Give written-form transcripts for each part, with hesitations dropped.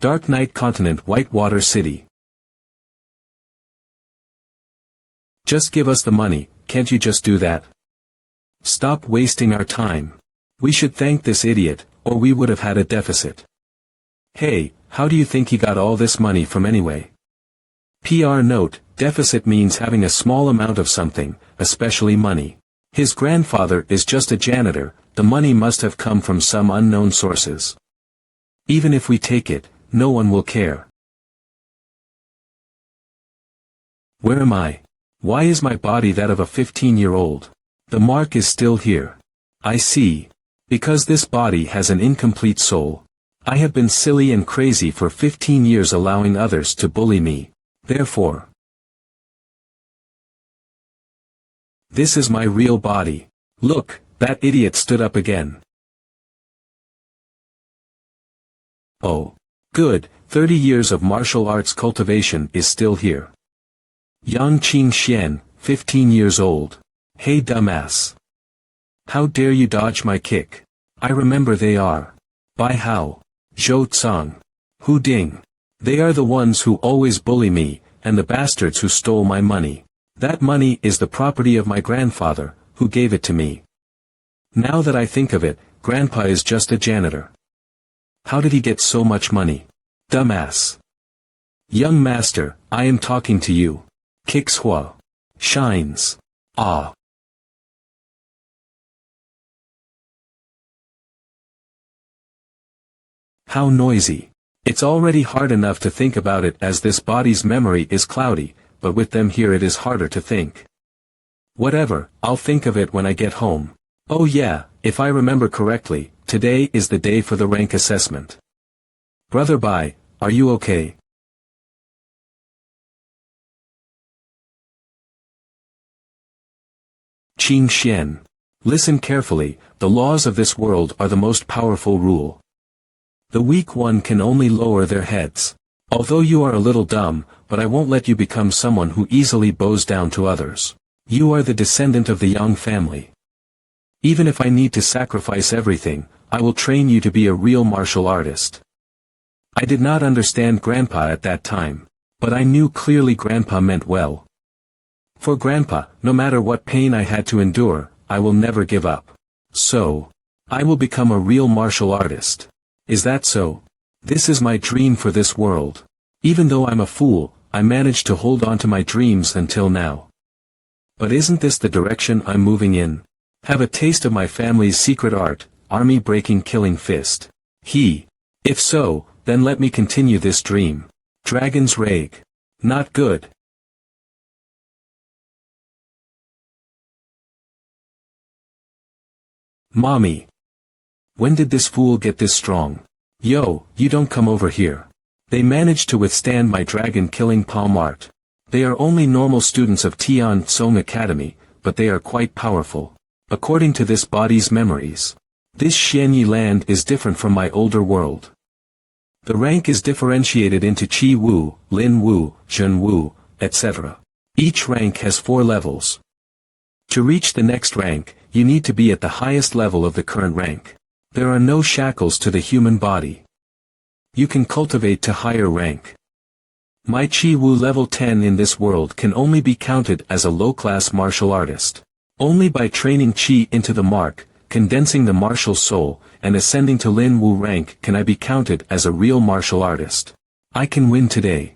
Dark Night Continent, Whitewater City. Just give us the money, can't you just do that? Stop wasting our time. We should thank this idiot, or we would have had a deficit. Hey, how do you think he got all this money from anyway? PR note, deficit means having a small amount of something, especially money. His grandfather is just a janitor, the money must have come from some unknown sources. Even if we take it, no one will care. Where am I? Why is my body that of a 15-year-old? The mark is still here. I see. Because this body has an incomplete soul. I have been silly and crazy for 15 years allowing others to bully me. Therefore, this is my real body. Look, that idiot stood up again. Oh. Good, 30 years of martial arts cultivation is still here. Yang Qing Xian, 15 years old. Hey dumbass. How dare you dodge my kick? I remember they are. Bai Hao. Zhou Tsang. Hu Ding. They are the ones who always bully me, and the bastards who stole my money. That money is the property of my grandfather, who gave it to me. Now that I think of it, Grandpa is just a janitor. How did he get so much money? Dumbass. Young master, I am talking to you. Kicks Hua. Shines. Ah. How noisy. It's already hard enough to think about it as this body's memory is cloudy, but with them here it is harder to think. Whatever, I'll think of it when I get home. Oh yeah, if I remember correctly, today is the day for the rank assessment. Brother Bai, are you okay? Qing Xian. Listen carefully, the laws of this world are the most powerful rule. The weak one can only lower their heads. Although you are a little dumb, but I won't let you become someone who easily bows down to others. You are the descendant of the Yang family. Even if I need to sacrifice everything, I will train you to be a real martial artist. I did not understand Grandpa at that time, but I knew clearly Grandpa meant well. For Grandpa, no matter what pain I had to endure, I will never give up. So, I will become a real martial artist. Is that so? This is my dream for this world. Even though I'm a fool, I managed to hold on to my dreams until now. But isn't this the direction I'm moving in? Have a taste of my family's secret art, army breaking killing fist. If so, then let me continue this dream. Dragon's Rage. Not good. Mommy. When did this fool get this strong? Yo, you don't come over here. They managed to withstand my dragon-killing palm art. They are only normal students of Tian Song Academy, but they are quite powerful. According to this body's memories. This Xianyi land is different from my older world. The rank is differentiated into Qi Wu, Lin Wu, Zhen Wu, etc. Each rank has 4 levels. To reach the next rank, you need to be at the highest level of the current rank. There are no shackles to the human body. You can cultivate to higher rank. My Qi Wu level 10 in this world can only be counted as a low-class martial artist. Only by training Qi into the mark, condensing the martial soul, and ascending to Lin Wu rank can I be counted as a real martial artist. I can win today.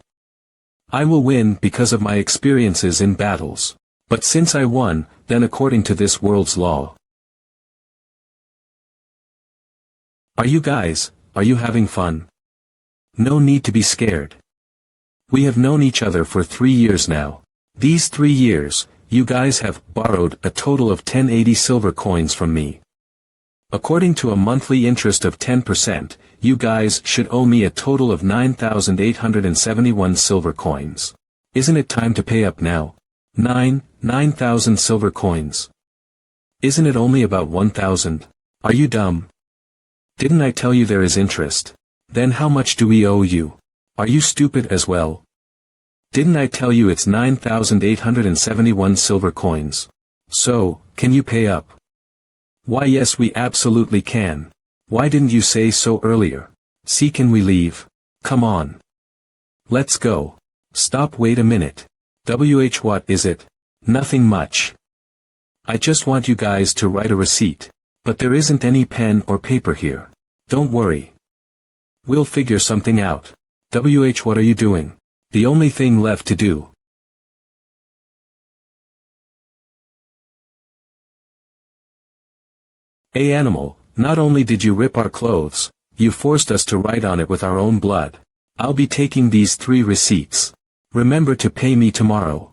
I will win because of my experiences in battles. But since I won, then according to this world's law. Are you having fun? No need to be scared. We have known each other for 3 years now. These 3 years, you guys have borrowed a total of 1080 silver coins from me. According to a monthly interest of 10%, you guys should owe me a total of 9,871 silver coins. Isn't it time to pay up now? 9,000 silver coins. Isn't it only about 1,000? Are you dumb? Didn't I tell you there is interest? Then how much do we owe you? Are you stupid as well? Didn't I tell you it's 9,871 silver coins? So, can you pay up? Why yes we absolutely can. Why didn't you say so earlier? See can we leave? Come on. Let's go. Stop, wait a minute. What is it? Nothing much. I just want you guys to write a receipt. But there isn't any pen or paper here. Don't worry. We'll figure something out. What are you doing? The only thing left to do. Hey animal, not only did you rip our clothes, you forced us to write on it with our own blood. I'll be taking these 3 receipts. Remember to pay me tomorrow.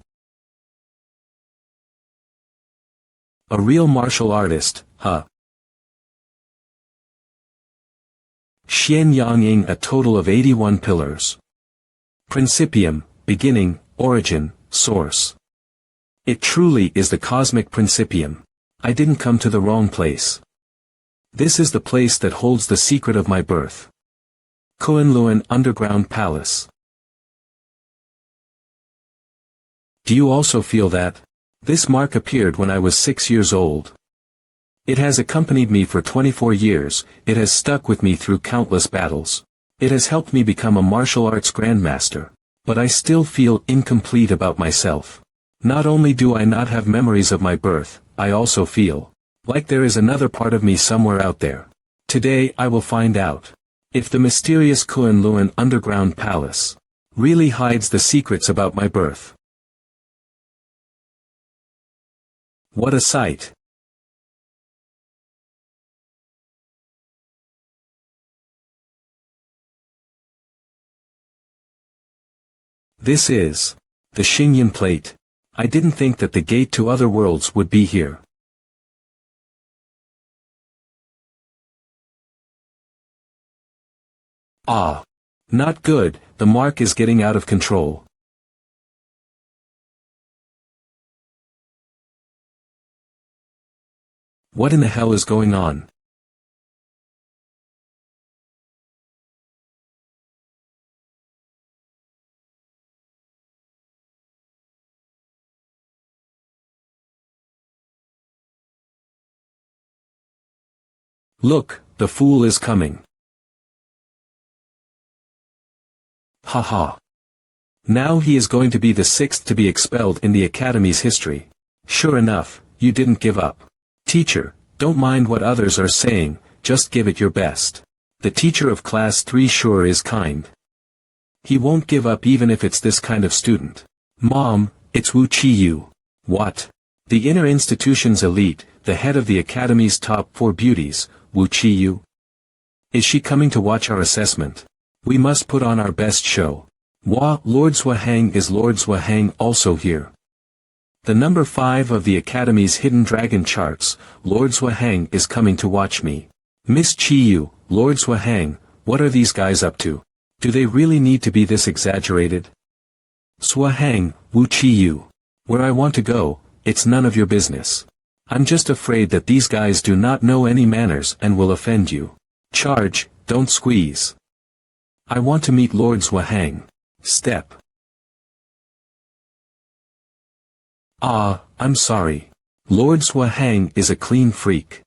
A real martial artist, huh? Xian Yang Ying, a total of 81 pillars. Principium, beginning, origin, source. It truly is the cosmic principium. I didn't come to the wrong place. This is the place that holds the secret of my birth. Kunlun Underground Palace. Do you also feel that? This mark appeared when I was 6 years old. It has accompanied me for 24 years, it has stuck with me through countless battles. It has helped me become a martial arts grandmaster. But I still feel incomplete about myself. Not only do I not have memories of my birth, I also feel like there is another part of me somewhere out there. Today I will find out if the mysterious Kunlun Underground Palace really hides the secrets about my birth. What a sight! This is the Xingyan plate. I didn't think that the gate to other worlds would be here. Ah! Not good, the mark is getting out of control. What in the hell is going on? Look, the fool is coming. Haha. Now he is going to be the 6th to be expelled in the Academy's history. Sure enough, you didn't give up. Teacher, don't mind what others are saying, just give it your best. The teacher of class 3 sure is kind. He won't give up even if it's this kind of student. Mom, it's Wu Qiyu. What? The inner institution's elite, the head of the Academy's top 4 beauties, Wu Qiyu? Is she coming to watch our assessment? We must put on our best show. Lord Zwahang, is Lord Zwahang also here? The number 5 of the Academy's hidden dragon charts, Lord Zwahang is coming to watch me. Miss Qiyu, Lord Zwahang, what are these guys up to? Do they really need to be this exaggerated? Zwahang, Wu Qiyu. Where I want to go, it's none of your business. I'm just afraid that these guys do not know any manners and will offend you. Charge, don't squeeze. I want to meet Lord Zwahang. Step. Ah, I'm sorry. Lord Zwahang is a clean freak.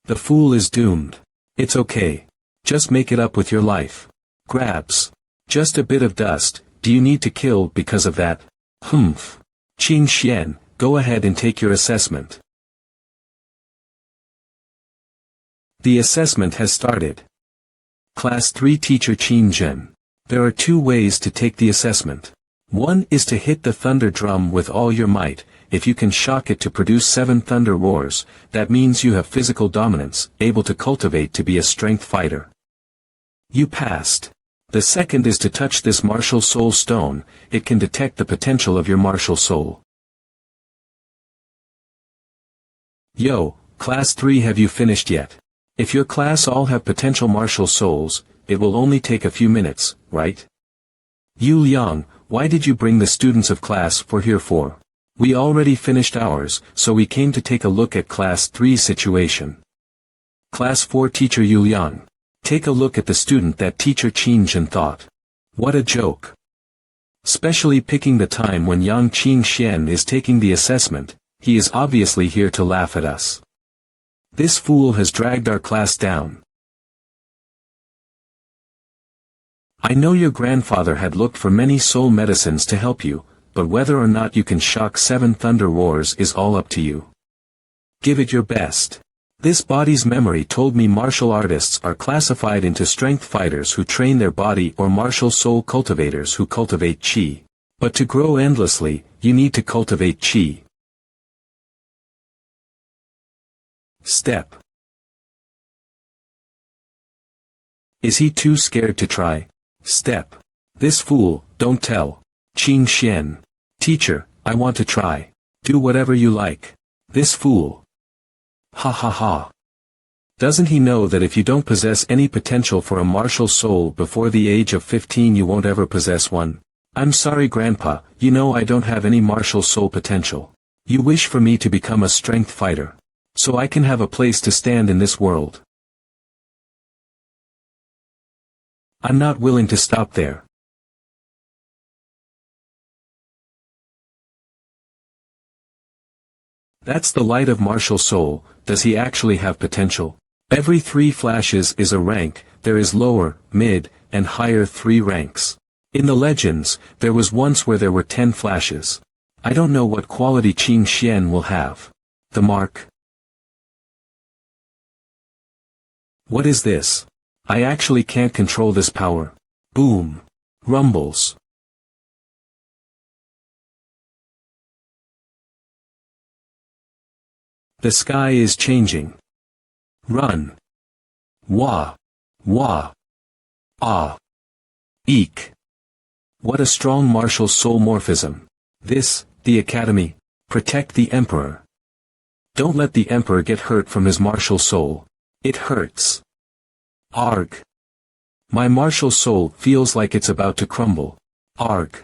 The fool is doomed. It's okay. Just make it up with your life. Grabs. Just a bit of dust, do you need to kill because of that? Humph. Qing Xian, go ahead and take your assessment. The assessment has started. Class 3 Teacher Qin Zhen. There are 2 ways to take the assessment. One is to hit the thunder drum with all your might. If you can shock it to produce 7 thunder roars, that means you have physical dominance, able to cultivate to be a strength fighter. You passed. The second is to touch this martial soul stone, it can detect the potential of your martial soul. Yo, Class 3, have you finished yet? If your class all have potential martial souls, it will only take a few minutes, right? Yu Liang, why did you bring the students of class 4 here for? We already finished ours, so we came to take a look at class 3's situation. Class 4 Teacher Yu Liang. Take a look at the student that Teacher Qin Zhen thought. What a joke. Especially picking the time when young Qing Xian is taking the assessment, he is obviously here to laugh at us. This fool has dragged our class down. I know your grandfather had looked for many soul medicines to help you, but whether or not you can shock 7 thunder roars is all up to you. Give it your best. This body's memory told me martial artists are classified into strength fighters who train their body or martial soul cultivators who cultivate chi. But to grow endlessly, you need to cultivate chi. Step. Is he too scared to try? Step. This fool, don't tell. Qing Xian. Teacher, I want to try. Do whatever you like. This fool. Ha ha ha. Doesn't he know that if you don't possess any potential for a martial soul before the age of 15 you won't ever possess one? I'm sorry Grandpa, you know I don't have any martial soul potential. You wish for me to become a strength fighter. So I can have a place to stand in this world. I'm not willing to stop there. That's the light of martial soul. Does he actually have potential? Every 3 flashes is a rank. There is lower, mid, and higher 3 ranks. In the legends, there was once where there were 10 flashes. I don't know what quality Qing Xian will have. The mark. What is this? I actually can't control this power. Boom. Rumbles. The sky is changing. Run. Wah. Wah. Ah. Eek. What a strong martial soul morphism. This, the Academy. Protect the Emperor. Don't let the Emperor get hurt from his martial soul. It hurts. Arg. My martial soul feels like it's about to crumble. Arg.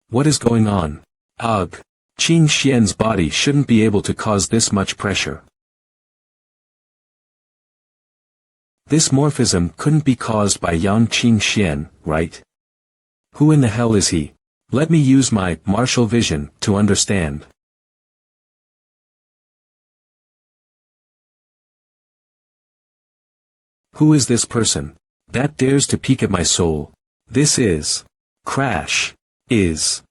What is going on? Ugh. Qing Xian's body shouldn't be able to cause this much pressure. This morphism couldn't be caused by young Qing Xian, right? Who in the hell is he? Let me use my martial vision to understand. Who is this person that dares to peek at my soul? This is Crash. Is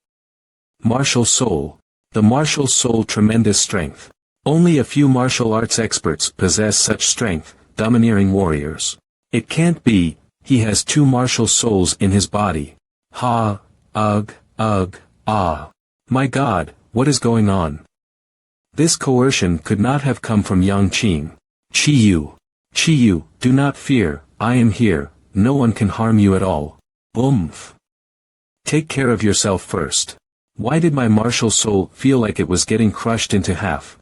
martial soul. The martial soul tremendous strength. Only a few martial arts experts possess such strength, domineering warriors. It can't be, he has 2 martial souls in his body. Ha, ugh, ah. My God, what is going on? This coercion could not have come from Yang Qing. Chi-Yu, do not fear, I am here, no one can harm you at all. Oomph. Take care of yourself first. Why did my martial soul feel like it was getting crushed into half?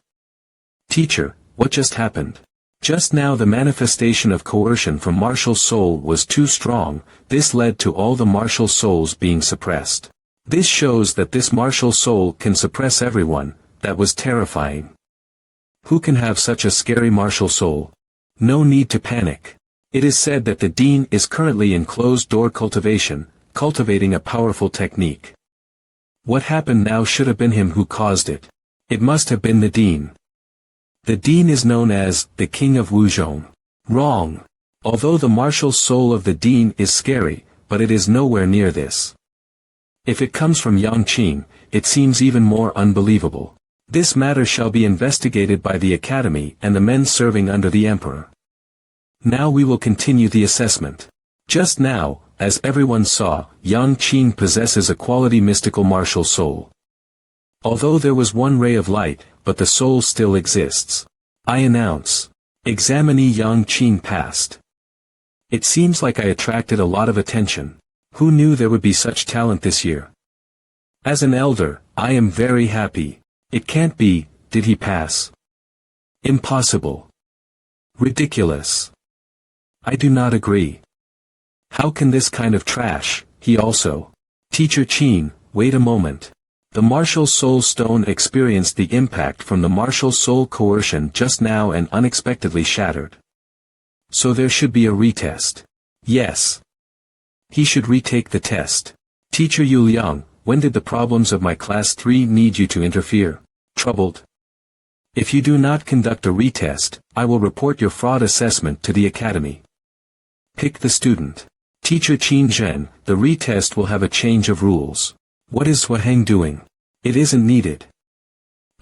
Teacher, what just happened? Just now the manifestation of coercion from martial soul was too strong. This led to all the martial souls being suppressed. This shows that this martial soul can suppress everyone. That was terrifying. Who can have such a scary martial soul? No need to panic. It is said that the Dean is currently in closed-door cultivation, cultivating a powerful technique. What happened now should have been him who caused it. It must have been the Dean. The Dean is known as the King of Wuzhong. Wrong. Although the martial soul of the Dean is scary, but it is nowhere near this. If it comes from Yang Qing, it seems even more unbelievable. This matter shall be investigated by the Academy and the men serving under the Emperor. Now we will continue the assessment. Just now, as everyone saw, Yang Qing possesses a quality mystical martial soul. Although there was one ray of light, but the soul still exists. I announce. Examinee Yang Qing passed. It seems like I attracted a lot of attention. Who knew there would be such talent this year? As an elder, I am very happy. It can't be, did he pass? Impossible. Ridiculous. I do not agree. How can this kind of trash, he also? Teacher Qin, wait a moment. The martial soul stone experienced the impact from the martial soul coercion just now and unexpectedly shattered. So there should be a retest. Yes. He should retake the test. Teacher Yu Liang, when did the problems of my class 3 need you to interfere? Troubled? If you do not conduct a retest, I will report your fraud assessment to the Academy. Pick the student. Teacher Qin Zhen, the retest will have a change of rules. What is Zhuaheng doing? It isn't needed.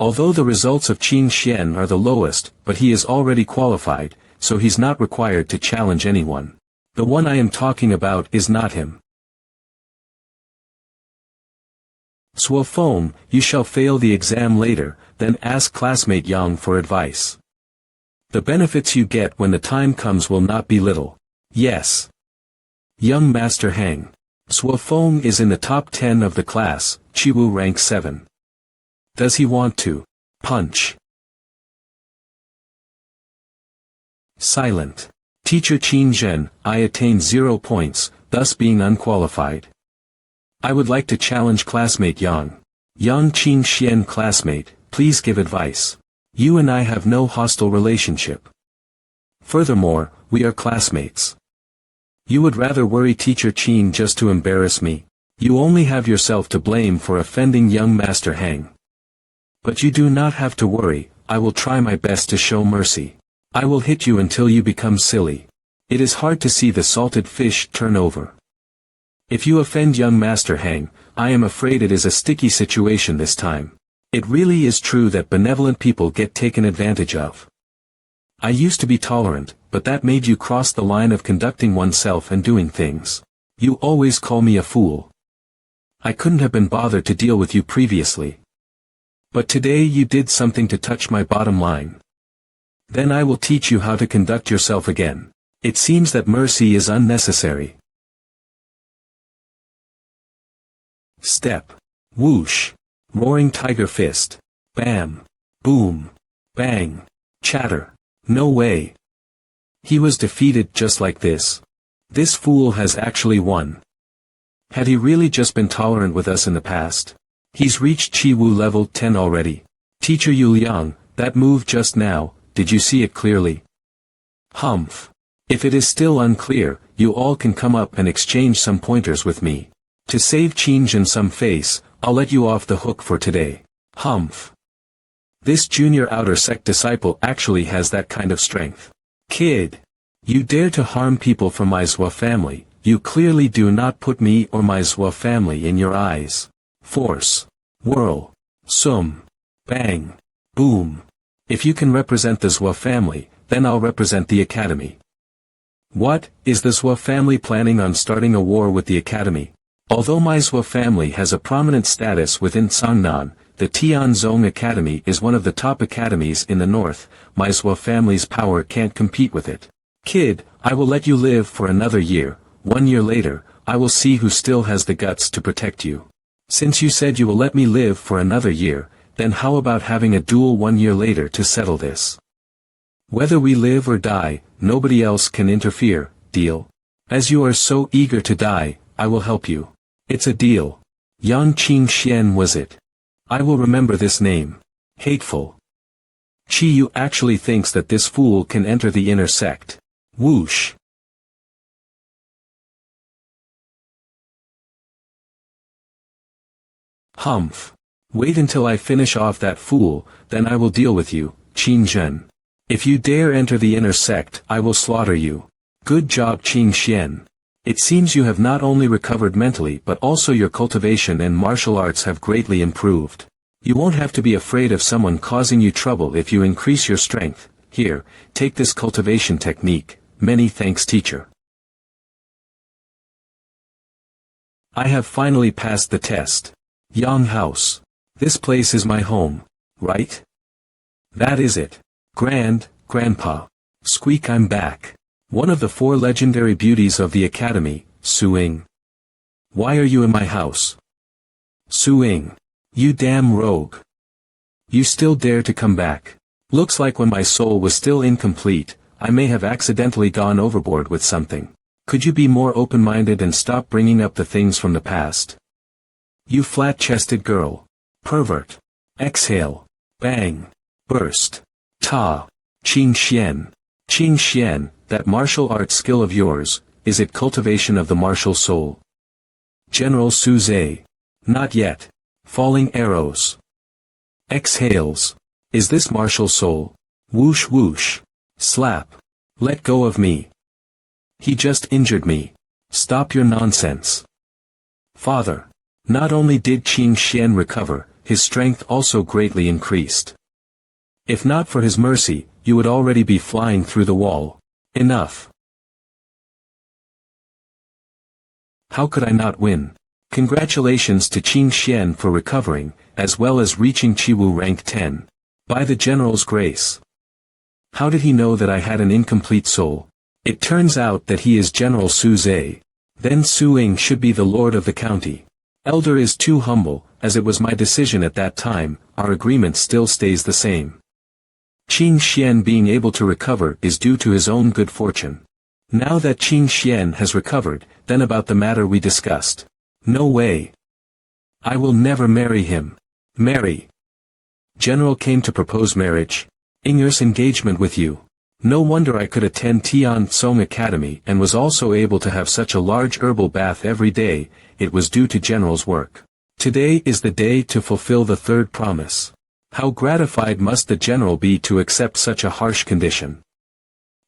Although the results of Qin Xian are the lowest, but he is already qualified, so he's not required to challenge anyone. The one I am talking about is not him. Zhuafeng, you shall fail the exam later, then ask classmate Yang for advice. The benefits you get when the time comes will not be little. Yes. Young Master Heng. Zhuafeng is in the top 10 of the class, Chiwu rank 7. Does he want to punch? Silent. Teacher Qin Zhen, I attained 0 points, thus being unqualified. I would like to challenge classmate Yang. Yang Qin Xian classmate, please give advice. You and I have no hostile relationship. Furthermore, we are classmates. You would rather worry Teacher Qin just to embarrass me. You only have yourself to blame for offending young Master Heng. But you do not have to worry, I will try my best to show mercy. I will hit you until you become silly. It is hard to see the salted fish turn over. If you offend young Master Heng, I am afraid it is a sticky situation this time. It really is true that benevolent people get taken advantage of. I used to be tolerant, but that made you cross the line of conducting oneself and doing things. You always call me a fool. I couldn't have been bothered to deal with you previously. But today you did something to touch my bottom line. Then I will teach you how to conduct yourself again. It seems that mercy is unnecessary. Step. Whoosh. Roaring tiger fist. Bam. Boom. Bang. Chatter. No way. He was defeated just like this. This fool has actually won. Had he really just been tolerant with us in the past? He's reached Chi Wu level 10 already. Teacher Yu Liang, that move just now, did you see it clearly? Humph. If it is still unclear, you all can come up and exchange some pointers with me. To save Qin Zhen some face, I'll let you off the hook for today. Humph. This junior outer sect disciple actually has that kind of strength. Kid. You dare to harm people from my Zhua family, you clearly do not put me or my Zhua family in your eyes. Force. Whirl. Sum. Bang. Boom. If you can represent the Zhua family, then I'll represent the academy. What, is the Zhua family planning on starting a war with the academy? Although my Zhua family has a prominent status within Sangnan, the Tianzong Academy is one of the top academies in the north, my Zhua family's power can't compete with it. Kid, I will let you live for another year, 1 year later, I will see who still has the guts to protect you. Since you said you will let me live for another year, then how about having a duel 1 year later to settle this? Whether we live or die, nobody else can interfere, deal? As you are so eager to die, I will help you. It's a deal. Yang Qin Xian was it? I will remember this name. Hateful. Chi Yu actually thinks that this fool can enter the inner sect. Whoosh. Humph. Wait until I finish off that fool, then I will deal with you, Qin Zhen. If you dare enter the inner sect, I will slaughter you. Good job Qin Xian. It seems you have not only recovered mentally but also your cultivation and martial arts have greatly improved. You won't have to be afraid of someone causing you trouble if you increase your strength. Here, take this cultivation technique. Many thanks teacher. I have finally passed the test. Yang House. This place is my home, right? That is it. Grandpa. Squeak, I'm back. One of the 4 legendary beauties of the academy, Su-Ying. Why are you in my house? Su-Ying. You damn rogue. You still dare to come back. Looks like when my soul was still incomplete, I may have accidentally gone overboard with something. Could you be more open-minded and stop bringing up the things from the past? You flat-chested girl. Pervert. Exhale. Bang. Burst. Ta. Qin Xian. Qin Xian, that martial arts skill of yours, is it cultivation of the martial soul? General Su Zhe. Not yet. Falling arrows. Exhales. Is this martial soul? Whoosh whoosh. Slap. Let go of me. He just injured me. Stop your nonsense. Father. Not only did Qin Xian recover, his strength also greatly increased. If not for his mercy, you would already be flying through the wall. Enough. How could I not win? Congratulations to Qin Xian for recovering, as well as reaching Chiwu rank 10. By the general's grace. How did he know that I had an incomplete soul? It turns out that he is General Su Zhe. Then Su Ying should be the lord of the county. Elder is too humble, as it was my decision at that time, our agreement still stays the same. Qin Xian being able to recover is due to his own good fortune. Now that Qin Xian has recovered, then about the matter we discussed. No way. I will never marry him. Marry. General came to propose marriage. Ingers engagement with you. No wonder I could attend Tian Song Academy and was also able to have such a large herbal bath every day, it was due to General's work. Today is the day to fulfill the third promise. How gratified must the General be to accept such a harsh condition.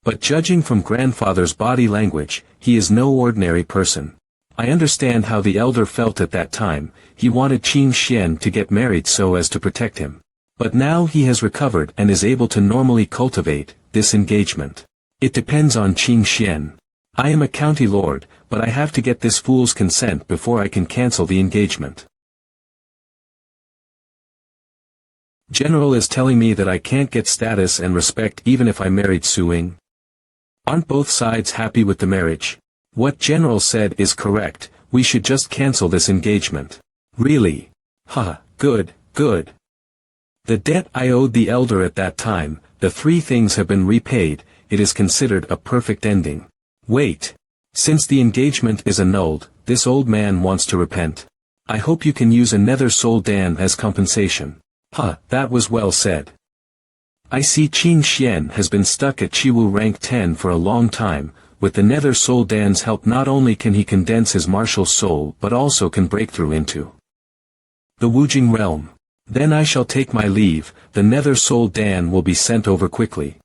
But judging from grandfather's body language, he is no ordinary person. I understand how the elder felt at that time, he wanted Qin Xian to get married so as to protect him. But now he has recovered and is able to normally cultivate this engagement. It depends on Qin Xian. I am a county lord, but I have to get this fool's consent before I can cancel the engagement. General is telling me that I can't get status and respect even if I married Su Ying. Aren't both sides happy with the marriage? What General said is correct, we should just cancel this engagement. Really? Haha, good, good. The debt I owed the elder at that time, the three things have been repaid, it is considered a perfect ending. Wait. Since the engagement is annulled, this old man wants to repent. I hope you can use a nether soul Dan as compensation. That was well said. I see Qin Xian has been stuck at Chiwu rank 10 for a long time, with the nether soul Dan's help not only can he condense his martial soul but also can break through into the Wujing realm. Then I shall take my leave, the nether soul Dan will be sent over quickly.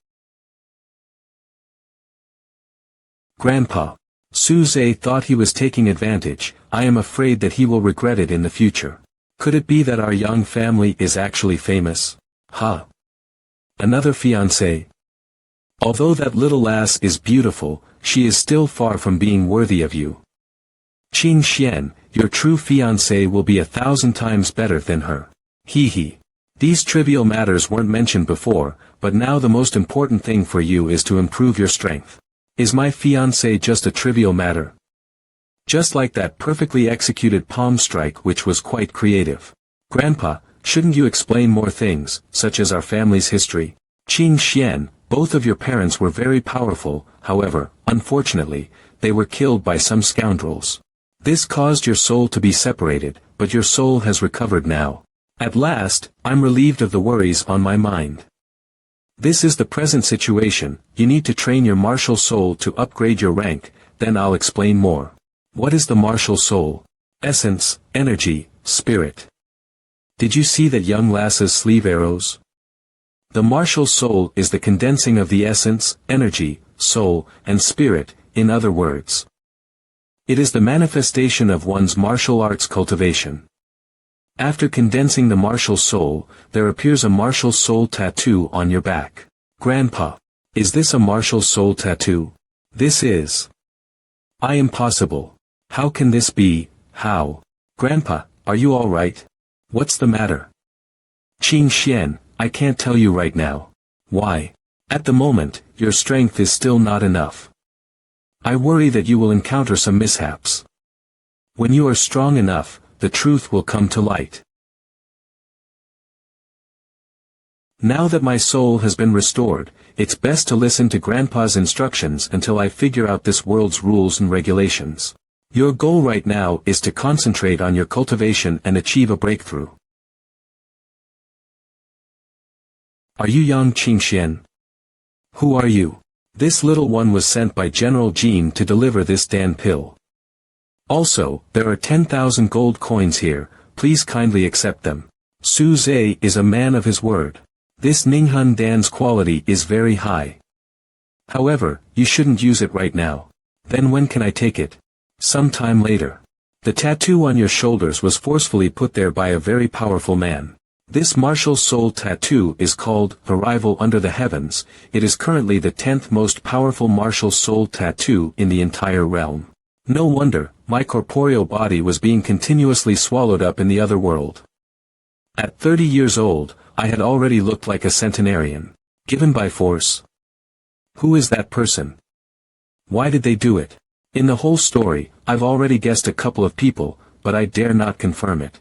Grandpa. Su Zhe thought he was taking advantage, I am afraid that he will regret it in the future. Could it be that our young family is actually famous? Another fiancé. Although that little lass is beautiful, she is still far from being worthy of you. Qin Xian, your true fiancé will be 1,000 times better than her. Hee. These trivial matters weren't mentioned before, but now the most important thing for you is to improve your strength. Is my fiancé just a trivial matter? Just like that perfectly executed palm strike which was quite creative. Grandpa, shouldn't you explain more things, such as our family's history? Qin Xian, both of your parents were very powerful, however, unfortunately, they were killed by some scoundrels. This caused your soul to be separated, but your soul has recovered now. At last, I'm relieved of the worries on my mind. This is the present situation, you need to train your martial soul to upgrade your rank, then I'll explain more. What is the martial soul? Essence, energy, spirit. Did you see that young lass's sleeve arrows? The martial soul is the condensing of the essence, energy, soul, and spirit, in other words. It is the manifestation of one's martial arts cultivation. After condensing the martial soul, there appears a martial soul tattoo on your back. Grandpa. Is this a martial soul tattoo? This is. Impossible. How can this be? How? Grandpa, are you alright? What's the matter? Qin Xian, I can't tell you right now. Why? At the moment, your strength is still not enough. I worry that you will encounter some mishaps. When you are strong enough, the truth will come to light. Now that my soul has been restored, it's best to listen to Grandpa's instructions until I figure out this world's rules and regulations. Your goal right now is to concentrate on your cultivation and achieve a breakthrough. Are you young Qin Xian? Who are you? This little one was sent by General Jin to deliver this Dan pill. Also, there are 10,000 gold coins here, please kindly accept them. Su Zhe is a man of his word. This Ninghun Dan's quality is very high. However, you shouldn't use it right now. Then when can I take it? Sometime later. The tattoo on your shoulders was forcefully put there by a very powerful man. This martial soul tattoo is called Arrival Under the Heavens. It is currently the 10th most powerful martial soul tattoo in the entire realm. No wonder, my corporeal body was being continuously swallowed up in the other world. At 30 years old, I had already looked like a centenarian. Given by force. Who is that person? Why did they do it? In the whole story, I've already guessed a couple of people, but I dare not confirm it.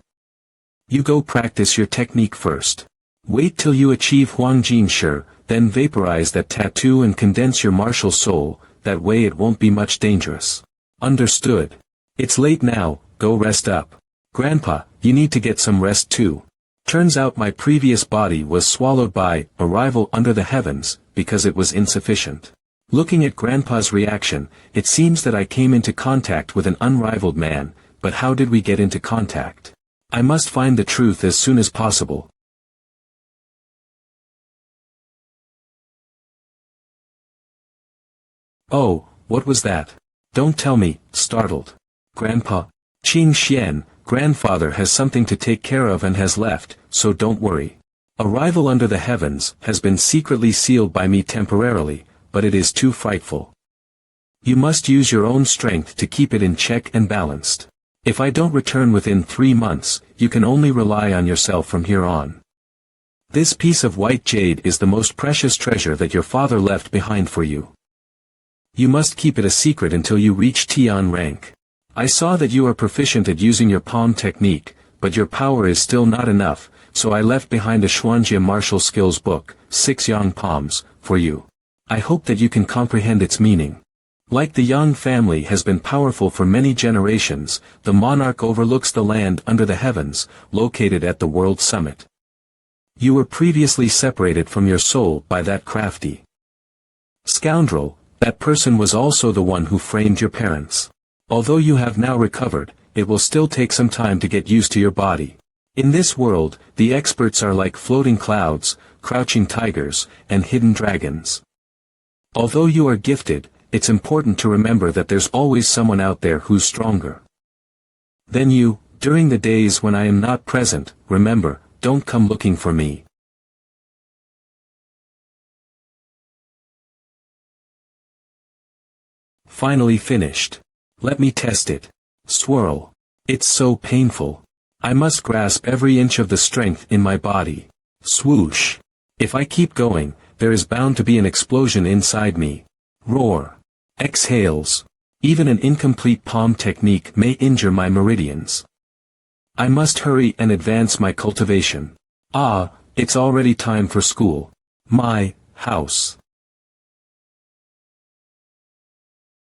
You go practice your technique first. Wait till you achieve Huangjin Shi, then vaporize that tattoo and condense your martial soul, that way it won't be much dangerous. Understood. It's late now, go rest up. Grandpa, you need to get some rest too. Turns out my previous body was swallowed by Arrival Under the Heavens, because it was insufficient. Looking at Grandpa's reaction, it seems that I came into contact with an unrivaled man, but how did we get into contact? I must find the truth as soon as possible. Oh, what was that? Don't tell me, startled. Grandpa? Qing Xian, grandfather has something to take care of and has left, so don't worry. Arrival Under the Heavens has been secretly sealed by me temporarily, but it is too frightful. You must use your own strength to keep it in check and balanced. If I don't return within 3 months, you can only rely on yourself from here on. This piece of white jade is the most precious treasure that your father left behind for you. You must keep it a secret until you reach Tian rank. I saw that you are proficient at using your palm technique, but your power is still not enough, so I left behind a Xuanjia martial skills book, 6 Yang palms, for you. I hope that you can comprehend its meaning. Like the Yang family has been powerful for many generations, the monarch overlooks the land under the heavens, located at the World Summit. You were previously separated from your soul by that crafty scoundrel. That person was also the one who framed your parents. Although you have now recovered, it will still take some time to get used to your body. In this world, the experts are like floating clouds, crouching tigers, and hidden dragons. Although you are gifted, it's important to remember that there's always someone out there who's stronger than you. During the days when I am not present, remember, don't come looking for me. Finally finished. Let me test it. Swirl. It's so painful. I must grasp every inch of the strength in my body. Swoosh. If I keep going, there is bound to be an explosion inside me. Roar. Exhales. Even an incomplete palm technique may injure my meridians. I must hurry and advance my cultivation. Ah, it's already time for school. My house.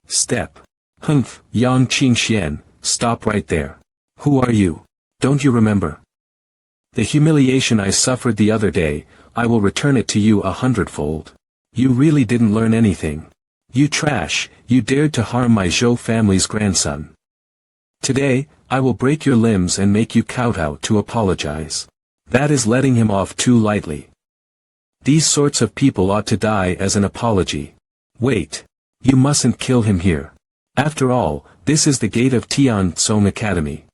Step. Humph, Yang Qingxian, stop right there. Who are you? Don't you remember? The humiliation I suffered the other day, I will return it to you 100-fold. You really didn't learn anything. You trash, you dared to harm my Zhou family's grandson. Today, I will break your limbs and make you kowtow to apologize. That is letting him off too lightly. These sorts of people ought to die as an apology. Wait. You mustn't kill him here. After all, this is the gate of Tian Song Academy.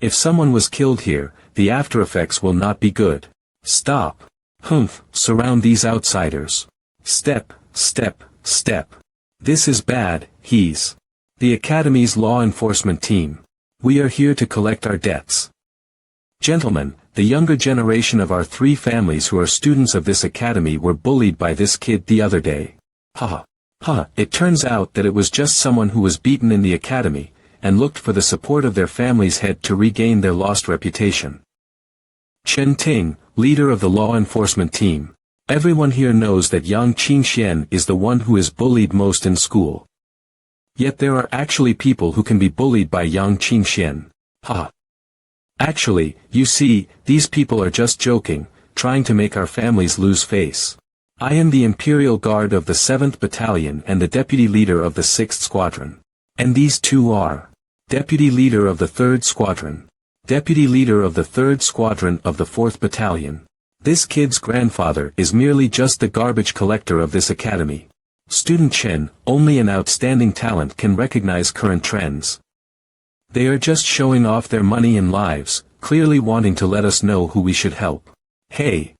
If someone was killed here, the after effects will not be good. Stop. Humph, surround these outsiders. Step, step, step. This is bad. He's the Academy's law enforcement team. We are here to collect our debts. Gentlemen, the younger generation of our 3 families who are students of this academy were bullied by this kid the other day. Haha. It turns out that it was just someone who was beaten in the academy, and looked for the support of their family's head to regain their lost reputation. Chen Ting, leader of the law enforcement team. Everyone here knows that Yang Qingxian is the one who is bullied most in school. Yet there are actually people who can be bullied by Yang Qingxian. Actually, you see, these people are just joking, trying to make our families lose face. I am the Imperial Guard of the 7th Battalion and the Deputy Leader of the 6th Squadron. And these two are Deputy Leader of the 3rd Squadron. Deputy Leader of the 3rd Squadron of the 4th Battalion. This kid's grandfather is merely just the garbage collector of this academy. Student Chen, only an outstanding talent can recognize current trends. They are just showing off their money and lives, clearly wanting to let us know who we should help. Hey!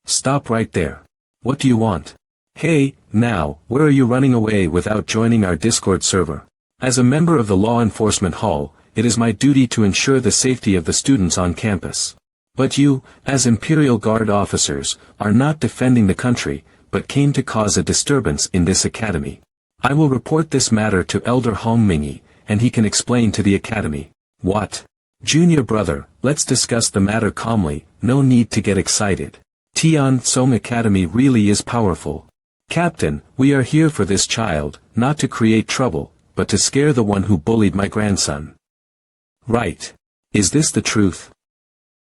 Stop right there. What do you want? Hey, now, where are you running away without joining our Discord server? As a member of the Law Enforcement Hall, it is my duty to ensure the safety of the students on campus. But you, as Imperial Guard officers, are not defending the country, but came to cause a disturbance in this academy. I will report this matter to Elder Hongmingi, and he can explain to the academy. What? Junior brother, let's discuss the matter calmly, no need to get excited. Tian Song Academy really is powerful. Captain, we are here for this child, not to create trouble, but to scare the one who bullied my grandson. Right. Is this the truth?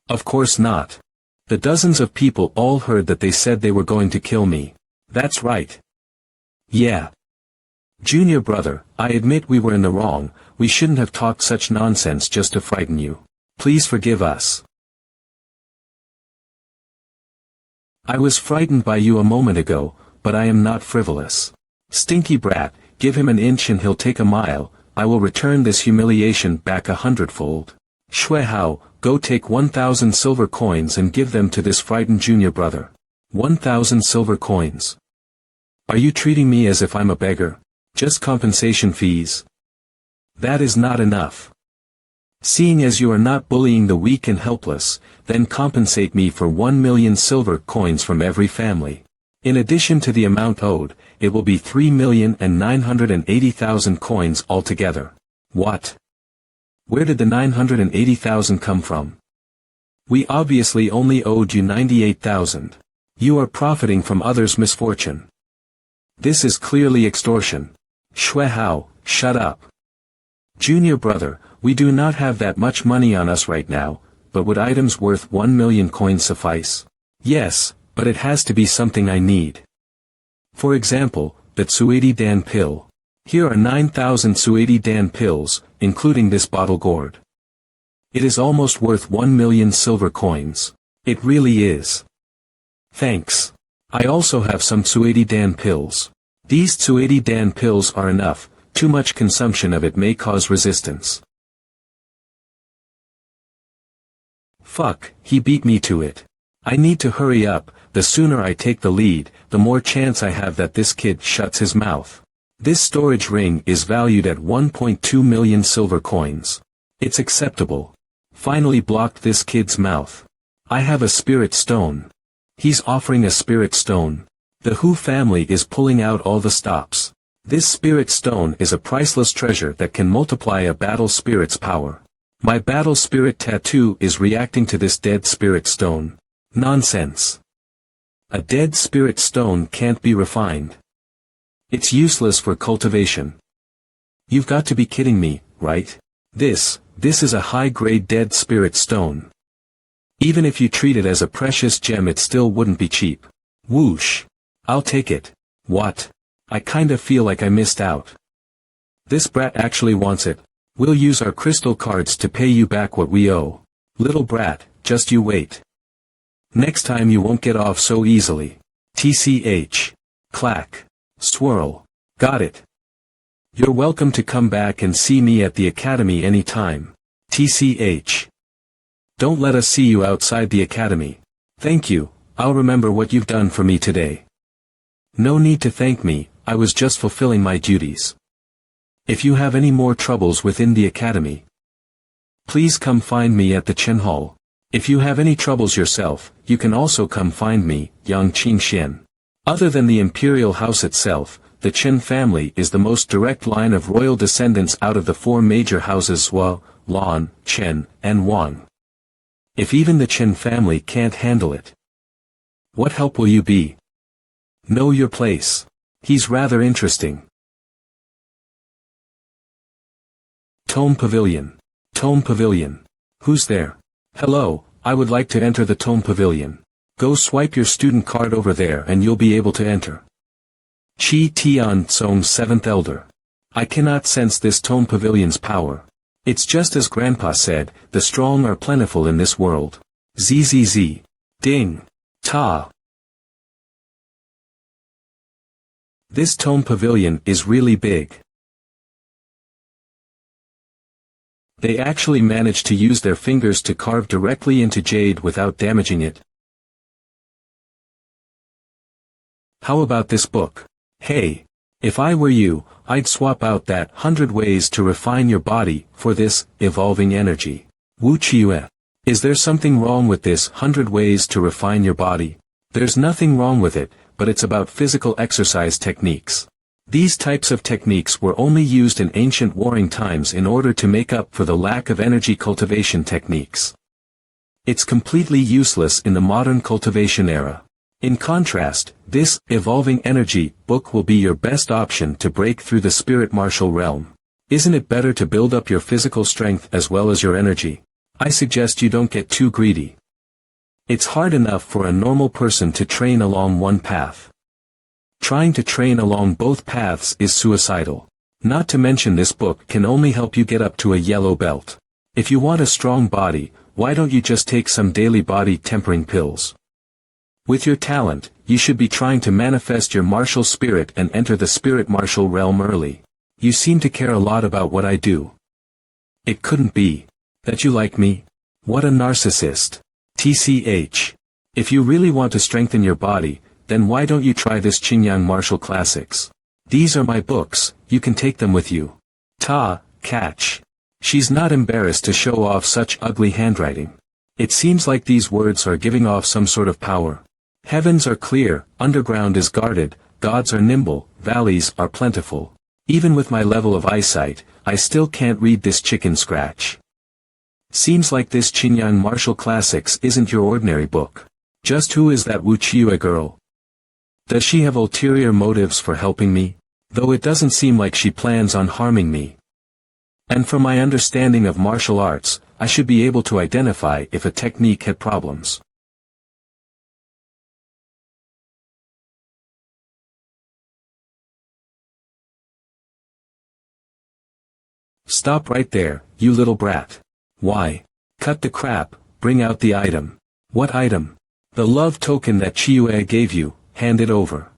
Of course not. The dozens of people all heard that they said they were going to kill me. That's right. Yeah. Junior brother, I admit we were in the wrong, we shouldn't have talked such nonsense just to frighten you. Please forgive us. I was frightened by you a moment ago, but I am not frivolous. Stinky brat, give him an inch and he'll take a mile, I will return this humiliation back 100-fold. Shui Hao, go take 1,000 silver coins and give them to this frightened junior brother. 1,000 silver coins. Are you treating me as if I'm a beggar? Just compensation fees? That is not enough. Seeing as you are not bullying the weak and helpless, then compensate me for 1,000,000 silver coins from every family. In addition to the amount owed, it will be 3,980,000 coins altogether. What? Where did the 980,000 come from? We obviously only owed you 98,000. You are profiting from others' misfortune. This is clearly extortion. Shui Hao, shut up. Junior brother, we do not have that much money on us right now, but would items worth 1,000,000 coins suffice? Yes, but it has to be something I need. For example, the Tsuedi Dan pill. Here are 9,000 Tsuedi Dan pills, including this bottle gourd. It is almost worth 1,000,000 silver coins. It really is. Thanks. I also have some Tsuedi Dan pills. These Tsuedi Dan pills are enough, too much consumption of it may cause resistance. Fuck, he beat me to it. I need to hurry up, the sooner I take the lead, the more chance I have that this kid shuts his mouth. This storage ring is valued at 1.2 million silver coins. It's acceptable. Finally blocked this kid's mouth. I have a spirit stone. He's offering a spirit stone. The Hu family is pulling out all the stops. This spirit stone is a priceless treasure that can multiply a battle spirit's power. My battle spirit tattoo is reacting to this dead spirit stone. Nonsense. A dead spirit stone can't be refined. It's useless for cultivation. You've got to be kidding me, right? This is a high-grade dead spirit stone. Even if you treat it as a precious gem it still wouldn't be cheap. Whoosh. I'll take it. What? I kinda feel like I missed out. This brat actually wants it. We'll use our crystal cards to pay you back what we owe. Little brat, just you wait. Next time you won't get off so easily. TCH. Clack. Swirl. Got it. You're welcome to come back and see me at the academy any time. TCH. Don't let us see you outside the academy. Thank you, I'll remember what you've done for me today. No need to thank me, I was just fulfilling my duties. If you have any more troubles within the academy, please come find me at the Chen Hall. If you have any troubles yourself, you can also come find me, Yang Qingxian. Other than the imperial house itself, the Chen family is the most direct line of royal descendants out of the four major houses Hua, Lan, Chen, and Wang. If even the Chen family can't handle it, what help will you be? Know your place. He's rather interesting. Tome Pavilion. Tome Pavilion. Who's there? Hello, I would like to enter the Tome Pavilion. Go swipe your student card over there and you'll be able to enter. Qi Tian Song's 7th Elder. I cannot sense this Tome Pavilion's power. It's just as Grandpa said, the strong are plentiful in this world. ZZZ. Ding. Ta. This tome pavilion is really big. They actually managed to use their fingers to carve directly into jade without damaging it. How about this book? Hey, if I were you, I'd swap out that 100 Ways to Refine Your Body for this Evolving Energy. Wu Chiue. Is there something wrong with this 100 Ways to Refine Your Body? There's nothing wrong with it, but it's about physical exercise techniques. These types of techniques were only used in ancient warring times in order to make up for the lack of energy cultivation techniques. It's completely useless in the modern cultivation era. In contrast, this Evolving Energy book will be your best option to break through the spirit martial realm. Isn't it better to build up your physical strength as well as your energy? I suggest you don't get too greedy. It's hard enough for a normal person to train along one path. Trying to train along both paths is suicidal. Not to mention this book can only help you get up to a yellow belt. If you want a strong body, why don't you just take some daily body tempering pills? With your talent, you should be trying to manifest your martial spirit and enter the spirit martial realm early. You seem to care a lot about what I do. It couldn't be that you like me? What a narcissist. TCH. If you really want to strengthen your body, then why don't you try this Qingyang Martial Classics? These are my books, you can take them with you. Catch. She's not embarrassed to show off such ugly handwriting. It seems like these words are giving off some sort of power. Heavens are clear, underground is guarded, gods are nimble, valleys are plentiful. Even with my level of eyesight, I still can't read this chicken scratch. Seems like this Qingyang Martial Classics isn't your ordinary book. Just who is that Wu Chiue girl? Does she have ulterior motives for helping me? Though it doesn't seem like she plans on harming me. And from my understanding of martial arts, I should be able to identify if a technique had problems. Stop right there, you little brat. Why? Cut the crap, bring out the item. What item? The love token that Chiue gave you, hand it over.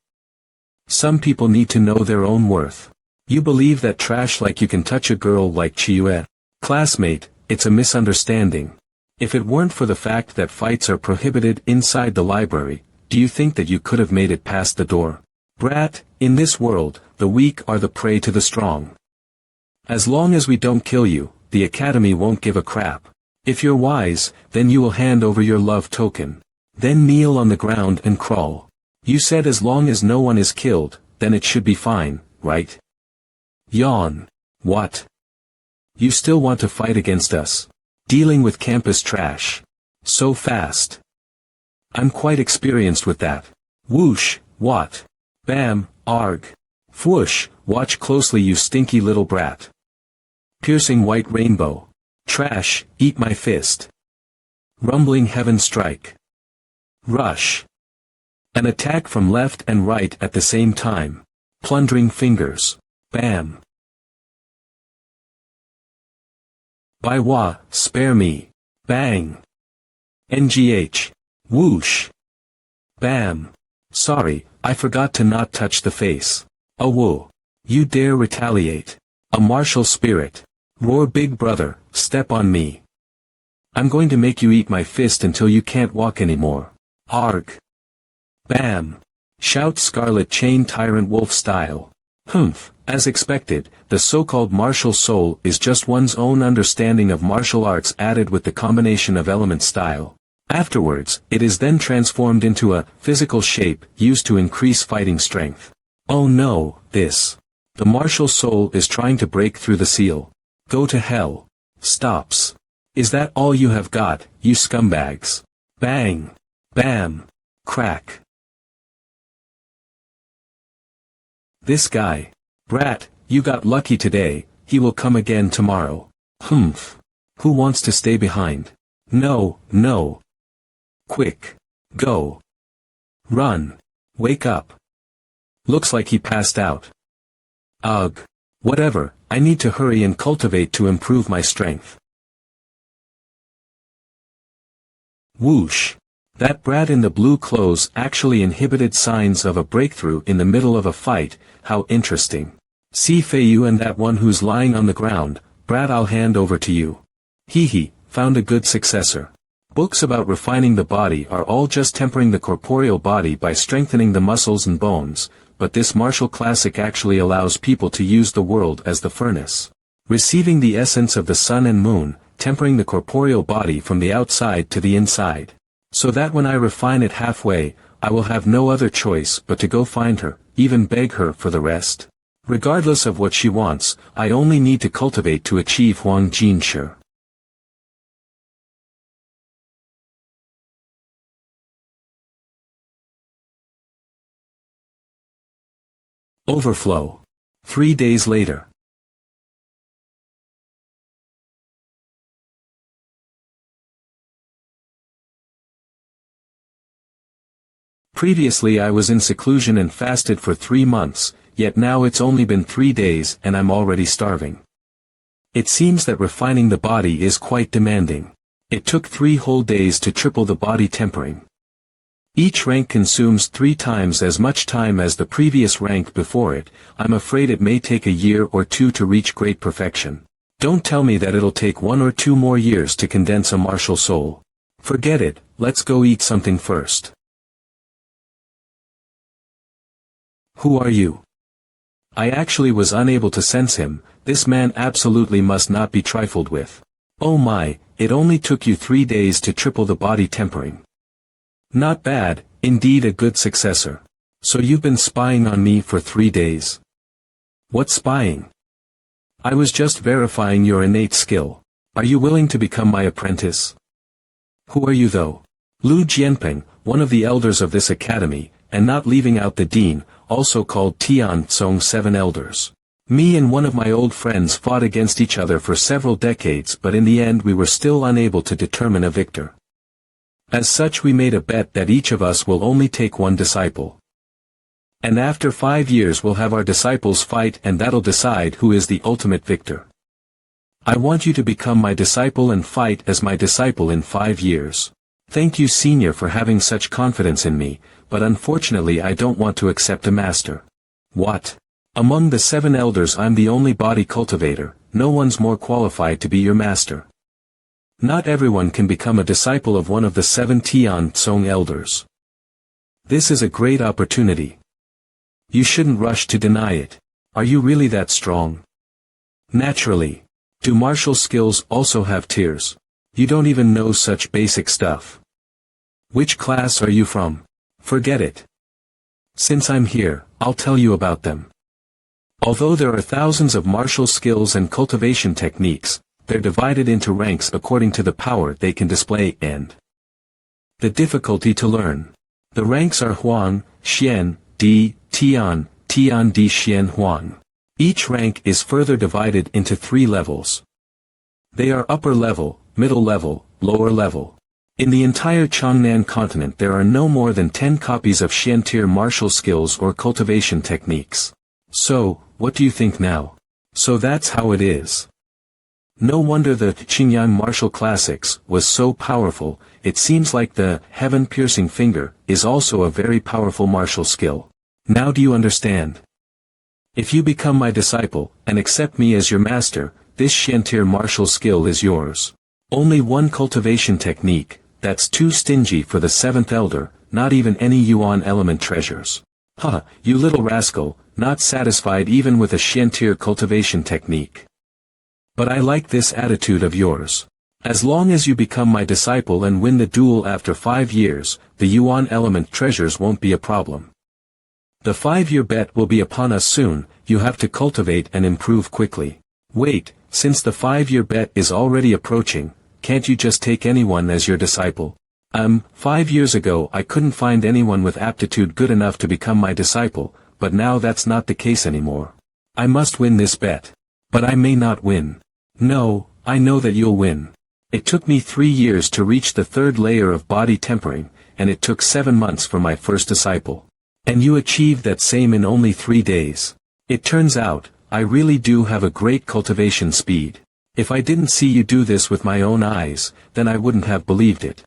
Some people need to know their own worth. You believe that trash like you can touch a girl like Chiue? Classmate, it's a misunderstanding. If it weren't for the fact that fights are prohibited inside the library, do you think that you could have made it past the door? Brat, in this world, the weak are the prey to the strong. As long as we don't kill you, the Academy won't give a crap. If you're wise, then you will hand over your love token. Then kneel on the ground and crawl. You said as long as no one is killed, then it should be fine, right? Yawn. What? You still want to fight against us? Dealing with campus trash. So fast. I'm quite experienced with that. Whoosh, what? Bam, arg. Whoosh, watch closely you stinky little brat. Piercing white rainbow. Trash, eat my fist. Rumbling heaven strike. Rush. An attack from left and right at the same time. Plundering fingers. Bam. Baiwa, spare me. Bang. NGH. Whoosh. Bam. Sorry, I forgot to not touch the face. Woo. You dare retaliate. A martial spirit. Roar big brother, step on me. I'm going to make you eat my fist until you can't walk anymore. Arg. Bam. Shout Scarlet Chain Tyrant Wolf style. Humph, as expected, the so-called martial soul is just one's own understanding of martial arts added with the combination of element style. Afterwards, it is then transformed into a physical shape used to increase fighting strength. Oh no, this. The martial soul is trying to break through the seal. Go to hell. Stops. Is that all you have got, you scumbags? Bang. Bam. Crack. This guy. Brat, you got lucky today, he will come again tomorrow. Humph. Who wants to stay behind? No, no. Quick. Go. Run. Wake up. Looks like he passed out. Ugh. Whatever, I need to hurry and cultivate to improve my strength. Whoosh. That brat in the blue clothes actually inhibited signs of a breakthrough in the middle of a fight, how interesting. See Feiyu and that one who's lying on the ground, brat, I'll hand over to you. Hee, found a good successor. Books about refining the body are all just tempering the corporeal body by strengthening the muscles and bones, but this martial classic actually allows people to use the world as the furnace. Receiving the essence of the sun and moon, tempering the corporeal body from the outside to the inside. So that when I refine it halfway, I will have no other choice but to go find her, even beg her for the rest. Regardless of what she wants, I only need to cultivate to achieve Huang Jin Shi. Overflow. 3 days later. Previously I was in seclusion and fasted for 3 months, yet now it's only been 3 days and I'm already starving. It seems that refining the body is quite demanding. It took 3 whole days to triple the body tempering. Each rank consumes 3 times as much time as the previous rank before it. I'm afraid it may take a year or 2 to reach great perfection. Don't tell me that it'll take 1 or 2 more years to condense a martial soul. Forget it, let's go eat something first. Who are you? I actually was unable to sense him. This man absolutely must not be trifled with. Oh my, it only took you 3 days to triple the body tempering. Not bad, indeed a good successor. So you've been spying on me for 3 days. What spying? I was just verifying your innate skill. Are you willing to become my apprentice? Who are you though? Lu Jianping, one of the elders of this academy, and not leaving out the dean, also called Tian Tsong 7 elders. Me and one of my old friends fought against each other for several decades, but in the end we were still unable to determine a victor. As such we made a bet that each of us will only take 1 disciple. And after 5 years we'll have our disciples fight and that'll decide who is the ultimate victor. I want you to become my disciple and fight as my disciple in 5 years. Thank you senior for having such confidence in me, but unfortunately I don't want to accept a master. What? Among the 7 elders I'm the only body cultivator, no one's more qualified to be your master. Not everyone can become a disciple of one of the 7 Tian Tsong elders. This is a great opportunity. You shouldn't rush to deny it. Are you really that strong? Naturally. Do martial skills also have tiers? You don't even know such basic stuff. Which class are you from? Forget it. Since I'm here, I'll tell you about them. Although there are thousands of martial skills and cultivation techniques, they're divided into ranks according to the power they can display and the difficulty to learn. The ranks are Huang, Xian, Di, Tian, Tian Di Xian Huang. Each rank is further divided into 3 levels. They are upper level, middle level, lower level. In the entire Changnan continent there are no more than 10 copies of Xian tier martial skills or cultivation techniques. So, what do you think now? So that's how it is. No wonder the Qingyang martial classics was so powerful. It seems like the heaven-piercing finger is also a very powerful martial skill. Now do you understand? If you become my disciple, and accept me as your master, this Xiantir martial skill is yours. Only 1 cultivation technique, that's too stingy for the 7th elder, not even any yuan element treasures. Ha, you little rascal, not satisfied even with a Xiantir cultivation technique. But I like this attitude of yours. As long as you become my disciple and win the duel after 5 years, the yuan element treasures won't be a problem. The 5-year bet will be upon us soon. You have to cultivate and improve quickly. Wait, since the 5-year bet is already approaching, can't you just take anyone as your disciple? 5 years ago I couldn't find anyone with aptitude good enough to become my disciple, but now that's not the case anymore. I must win this bet. But I may not win. No, I know that you'll win. It took me 3 years to reach the 3rd layer of body tempering, and it took 7 months for my first disciple. And you achieved that same in only 3 days. It turns out, I really do have a great cultivation speed. If I didn't see you do this with my own eyes, then I wouldn't have believed it.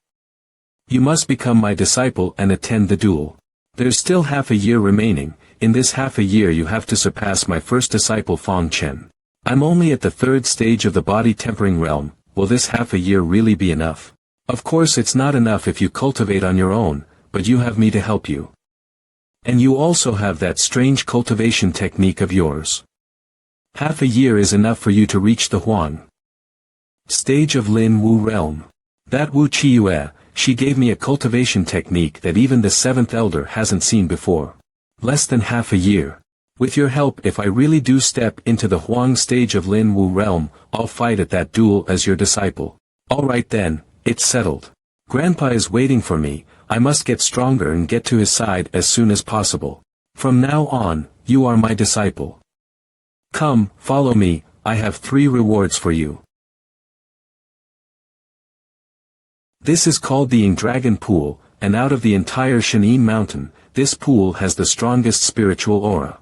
You must become my disciple and attend the duel. There's still half a year remaining. In this half a year you have to surpass my first disciple Fong Chen. I'm only at the third stage of the body tempering realm. Will this half a year really be enough? Of course it's not enough if you cultivate on your own, but you have me to help you. And you also have that strange cultivation technique of yours. Half a year is enough for you to reach the Huang stage of Lin Wu realm. That Wu Chiyue, she gave me a cultivation technique that even the seventh elder hasn't seen before. Less than half a year. With your help, if I really do step into the Huang stage of Lin Wu realm, I'll fight at that duel as your disciple. Alright then, it's settled. Grandpa is waiting for me. I must get stronger and get to his side as soon as possible. From now on, you are my disciple. Come, follow me, I have 3 rewards for you. This is called the Ying Dragon Pool, and out of the entire Shanyin Mountain, this pool has the strongest spiritual aura.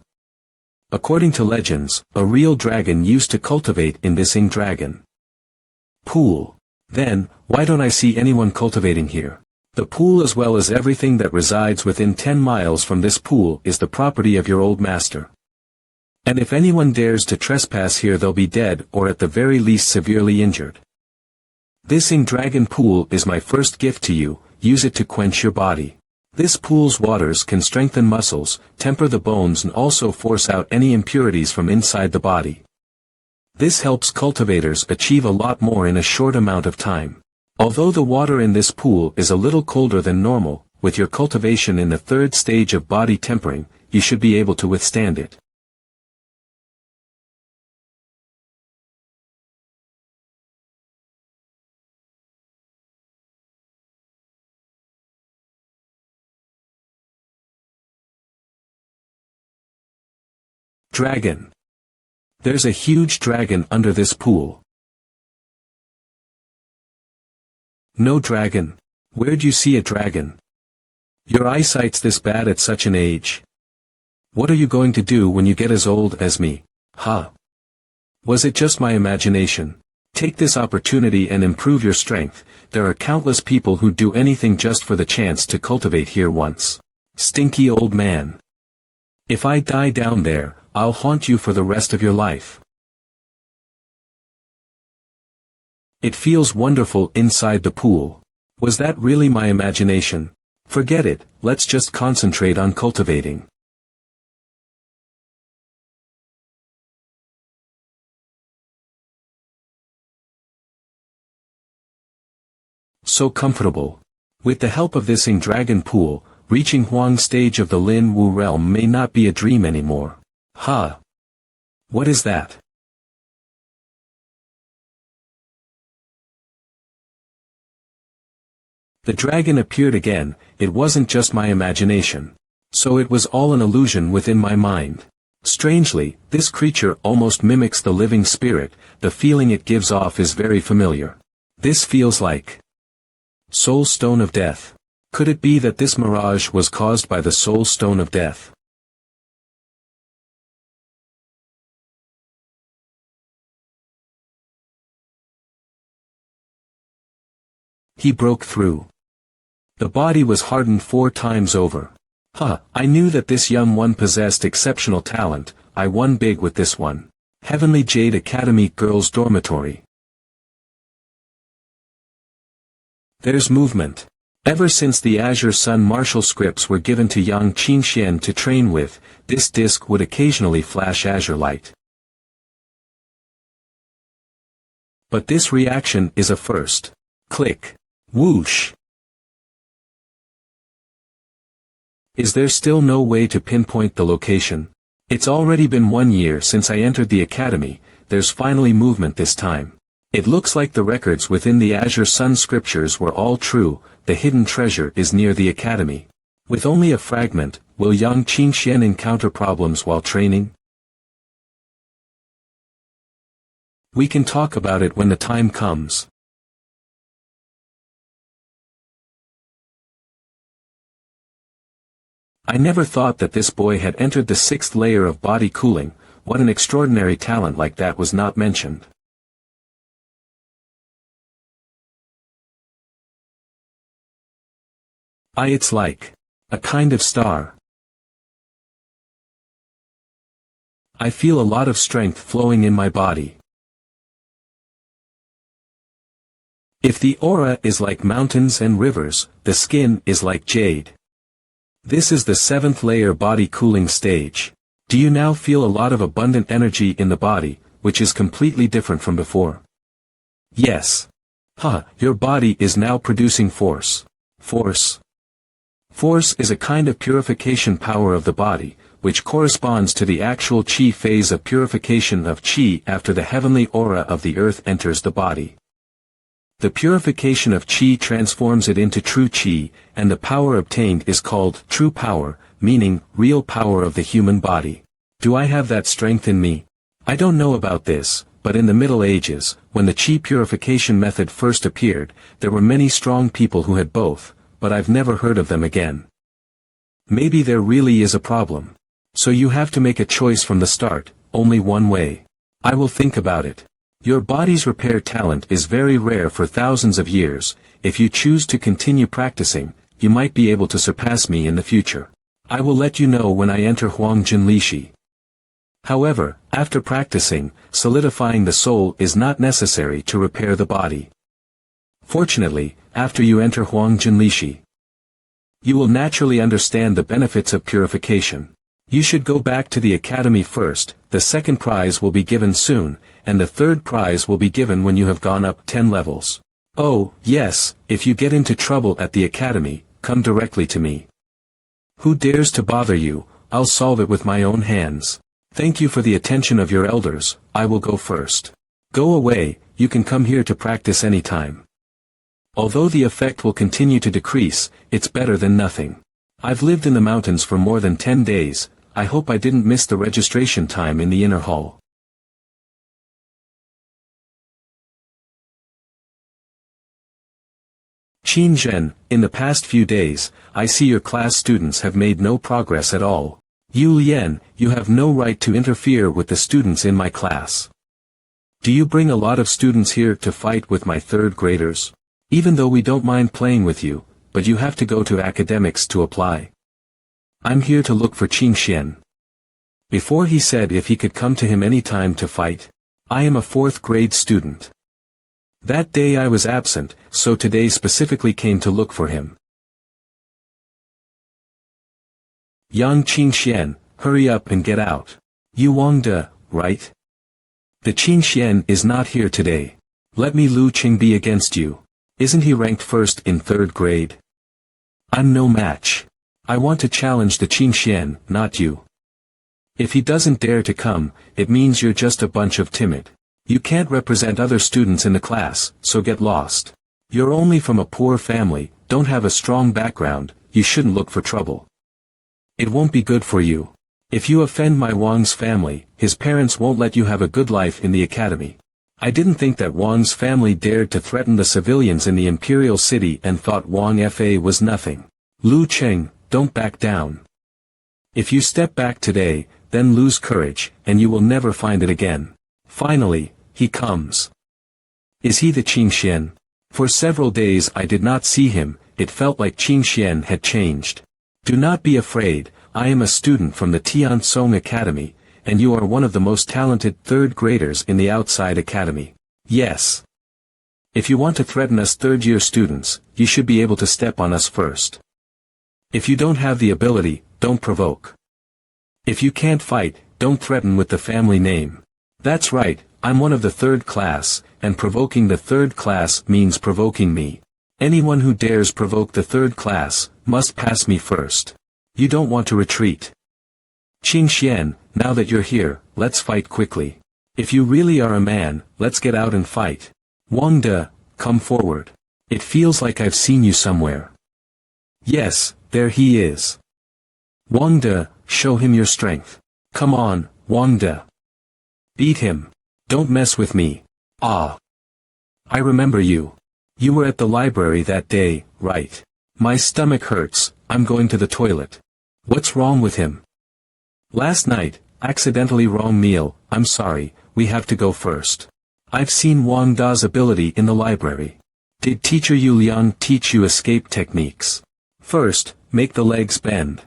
According to legends, a real dragon used to cultivate in this Ying Dragon Pool. Then, why don't I see anyone cultivating here? The pool as well as everything that resides within 10 miles from this pool is the property of your old master. And if anyone dares to trespass here they'll be dead or at the very least severely injured. This Ying Dragon Pool is my first gift to you, use it to quench your body. This pool's waters can strengthen muscles, temper the bones and also force out any impurities from inside the body. This helps cultivators achieve a lot more in a short amount of time. Although the water in this pool is a little colder than normal, with your cultivation in the third stage of body tempering, you should be able to withstand it. Dragon. There's a huge dragon under this pool. No dragon. Where'd you see a dragon? Your eyesight's this bad at such an age. What are you going to do when you get as old as me? Huh? Was it just my imagination? Take this opportunity and improve your strength. There are countless people who'd do anything just for the chance to cultivate here once. Stinky old man. If I die down there, I'll haunt you for the rest of your life. It feels wonderful inside the pool. Was that really my imagination? Forget it, let's just concentrate on cultivating. So comfortable. With the help of this Ying Dragon Pool, reaching Huang stage of the Lin Wu realm may not be a dream anymore. Huh? What is that? The dragon appeared again. It wasn't just my imagination. So it was all an illusion within my mind. Strangely, this creature almost mimics the living spirit. The feeling it gives off is very familiar. This feels like Soul Stone of Death. Could it be that this mirage was caused by the Soul Stone of Death? He broke through. The body was hardened 4 times over. Huh, I knew that this young one possessed exceptional talent. I won big with this one. Heavenly Jade Academy Girls Dormitory. There's movement. Ever since the Azure Sun martial scripts were given to young Qingxian to train with, this disc would occasionally flash azure light. But this reaction is a first. Click. Whoosh. Is there still no way to pinpoint the location? It's already been 1 year since I entered the academy. There's finally movement this time. It looks like the records within the Azure Sun scriptures were all true. The hidden treasure is near the academy. With only a fragment, will young Qingxian encounter problems while training? We can talk about it when the time comes. I never thought that this boy had entered the 6th layer of body cooling. What an extraordinary talent like that was not mentioned. It's like a kind of star. I feel a lot of strength flowing in my body. If the aura is like mountains and rivers, the skin is like jade. This is the 7th layer body cooling stage. Do you now feel a lot of abundant energy in the body, which is completely different from before? Yes. Your body is now producing force. Force. Force is a kind of purification power of the body, which corresponds to the actual chi phase of purification of chi after the heavenly aura of the earth enters the body. The purification of chi transforms it into true chi, and the power obtained is called true power, meaning real power of the human body. Do I have that strength in me? I don't know about this, but in the Middle Ages, when the chi purification method first appeared, there were many strong people who had both, but I've never heard of them again. Maybe there really is a problem. So you have to make a choice from the start, only one way. I will think about it. Your body's repair talent is very rare for thousands of years. If you choose to continue practicing, you might be able to surpass me in the future. I will let you know when I enter Huangjin Lishi. However, after practicing, solidifying the soul is not necessary to repair the body. Fortunately, after you enter Huangjin Lishi, you will naturally understand the benefits of purification. You should go back to the academy first. The second prize will be given soon, and the third prize will be given when you have gone up 10 levels. Oh, yes, if you get into trouble at the academy, come directly to me. Who dares to bother you? I'll solve it with my own hands. Thank you for the attention of your elders. I will go first. Go away, you can come here to practice anytime. Although the effect will continue to decrease, it's better than nothing. I've lived in the mountains for more than 10 days, I hope I didn't miss the registration time in the inner hall. Qin Zhen, in the past few days, I see your class students have made no progress at all. Yu Lian, you have no right to interfere with the students in my class. Do you bring a lot of students here to fight with my third graders? Even though we don't mind playing with you, but you have to go to academics to apply. I'm here to look for Qin Xian. Before he said if he could come to him any time to fight. I am a 4th grade student. That day I was absent, so today specifically came to look for him. Yang Qin Xian, hurry up and get out. You Wangde, right? The Qin Xian is not here today. Let me Lu Qing be against you. Isn't he ranked 1st in 3rd grade? I'm no match. I want to challenge the Qin Xian, not you. If he doesn't dare to come, it means you're just a bunch of timid. You can't represent other students in the class, so get lost. You're only from a poor family, don't have a strong background, you shouldn't look for trouble. It won't be good for you. If you offend my Wang's family, his parents won't let you have a good life in the academy. I didn't think that Wang's family dared to threaten the civilians in the imperial city and thought Wang Fa was nothing. Lu Cheng, don't back down. If you step back today, then lose courage, and you will never find it again. Finally, he comes. Is he the Qin Xian? For several days I did not see him, it felt like Qin Xian had changed. Do not be afraid, I am a student from the Tiansong Academy, and you are one of the most talented 3rd graders in the outside academy. Yes. If you want to threaten us 3rd-year students, you should be able to step on us first. If you don't have the ability, don't provoke. If you can't fight, don't threaten with the family name. That's right, I'm one of the 3rd class, and provoking the 3rd class means provoking me. Anyone who dares provoke the 3rd class, must pass me first. You don't want to retreat. Qin Xian, now that you're here, let's fight quickly. If you really are a man, let's get out and fight. Wang De, come forward. It feels like I've seen you somewhere. Yes, there he is. Wang De, show him your strength. Come on, Wang De. Beat him. Don't mess with me. Ah. I remember you. You were at the library that day, right? My stomach hurts, I'm going to the toilet. What's wrong with him? Last night, accidentally wrong meal, I'm sorry, we have to go first. I've seen Wang Da's ability in the library. Did teacher Yu Liang teach you escape techniques? First, make the legs bend.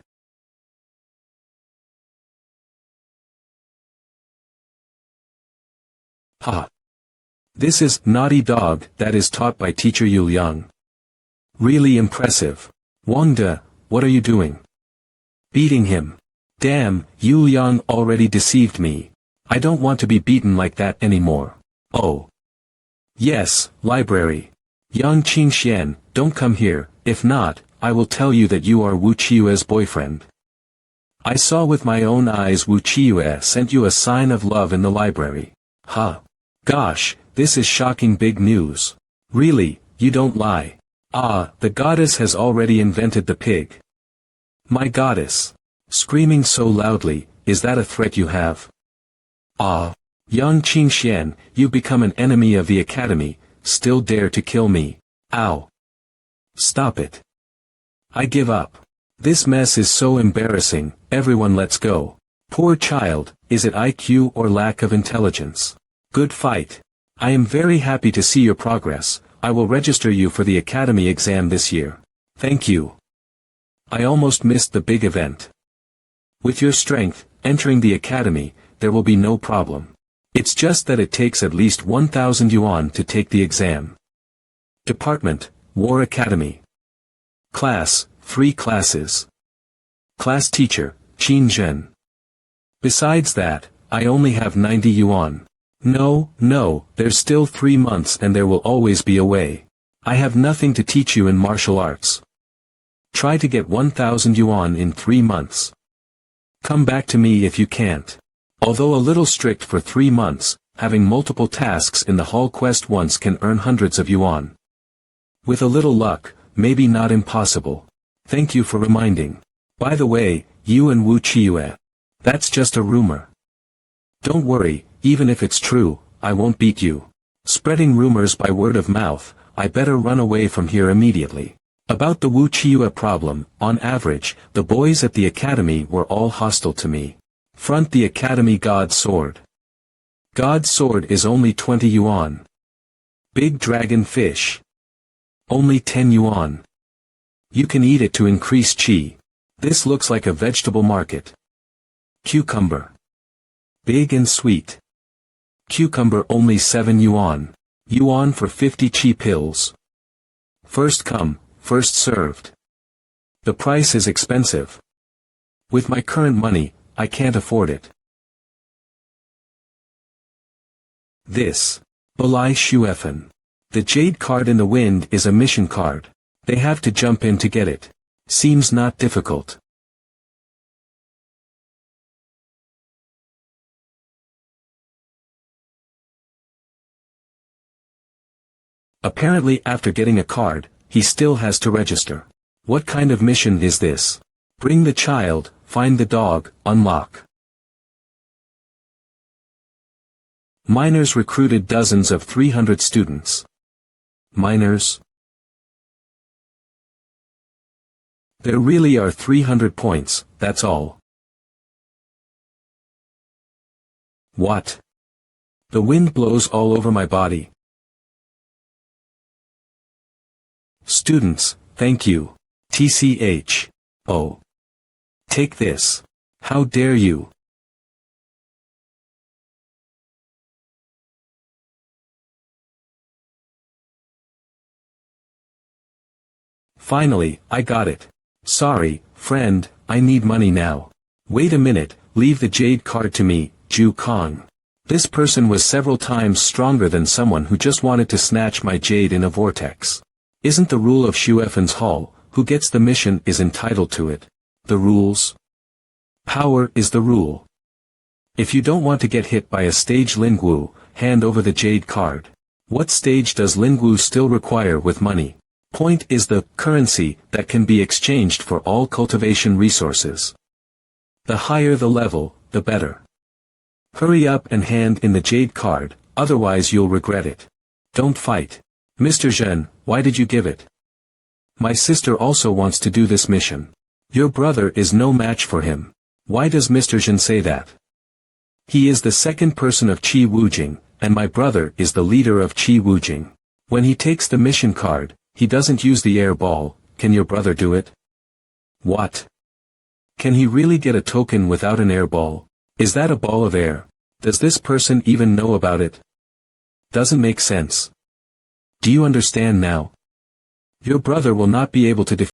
Ha! This is Naughty Dog that is taught by teacher Yu Yang. Really impressive. Wangde, what are you doing? Beating him. Damn, Yu Yang already deceived me. I don't want to be beaten like that anymore. Oh. Yes, library. Yang Qingxian, don't come here, if not, I will tell you that you are Wu Qiue's boyfriend. I saw with my own eyes Wu Qiue sent you a sign of love in the library. Huh. Gosh, this is shocking big news. Really, you don't lie. Ah, the goddess has already invented the pig. My goddess. Screaming so loudly, is that a threat you have? Ah. Yang Qingxian, you become an enemy of the academy, still dare to kill me. Ow. Stop it. I give up. This mess is so embarrassing, everyone let's go. Poor child, is it IQ or lack of intelligence? Good fight. I am very happy to see your progress. I will register you for the academy exam this year. Thank you. I almost missed the big event. With your strength, entering the academy, there will be no problem. It's just that it takes at least 1,000 yuan to take the exam. Department, War Academy. Class, 3 classes. Class teacher, Qin Zhen. Besides that, I only have 90 yuan. No, there's still 3 months and there will always be a way. I have nothing to teach you in martial arts. Try to get 1,000 yuan in 3 months. Come back to me if you can't. Although a little strict for 3 months, having multiple tasks in the hall quest once can earn hundreds of yuan. With a little luck, maybe not impossible. Thank you for reminding. By the way, you and Wu Qiue. That's just a rumor. Don't worry, even if it's true, I won't beat you. Spreading rumors by word of mouth, I better run away from here immediately. About the Wu Qiue problem, on average, the boys at the academy were all hostile to me. Front the academy God's sword. God's sword is only 20 yuan. Big dragon fish. Only 10 yuan. You can eat it to increase qi. This looks like a vegetable market. Cucumber. Big and sweet. Cucumber only 7 yuan. Yuan for 50 qi pills. First come, first served. The price is expensive. With my current money, I can't afford it. This. Balai Shuefen. The jade card in the wind is a mission card. They have to jump in to get it. Seems not difficult. Apparently after getting a card, he still has to register. What kind of mission is this? Bring the child, find the dog, unlock. Miners recruited dozens of 300 students. Miners. There really are 300 points, that's all. What? The wind blows all over my body. Students, thank you. TCH. Oh. Take this. How dare you? Finally, I got it. Sorry, friend, I need money now. Wait a minute, leave the jade card to me, Ju Kong. This person was several times stronger than someone who just wanted to snatch my jade in a vortex. Isn't the rule of Shuefen's Hall, who gets the mission is entitled to it? The rules? Power is the rule. If you don't want to get hit by a stage Lingwu, hand over the jade card. What stage does Lingwu still require with money? Point is the currency that can be exchanged for all cultivation resources. The higher the level, the better. Hurry up and hand in the jade card, otherwise you'll regret it. Don't fight. Mr. Zhen, why did you give it? My sister also wants to do this mission. Your brother is no match for him. Why does Mr. Zhen say that? He is the second person of Qi Wujing, and my brother is the leader of Qi Wujing. When he takes the mission card, he doesn't use the air ball. Can your brother do it? What? Can he really get a token without an air ball? Is that a ball of air? Does this person even know about it? Doesn't make sense. Do you understand now? Your brother will not be able to defeat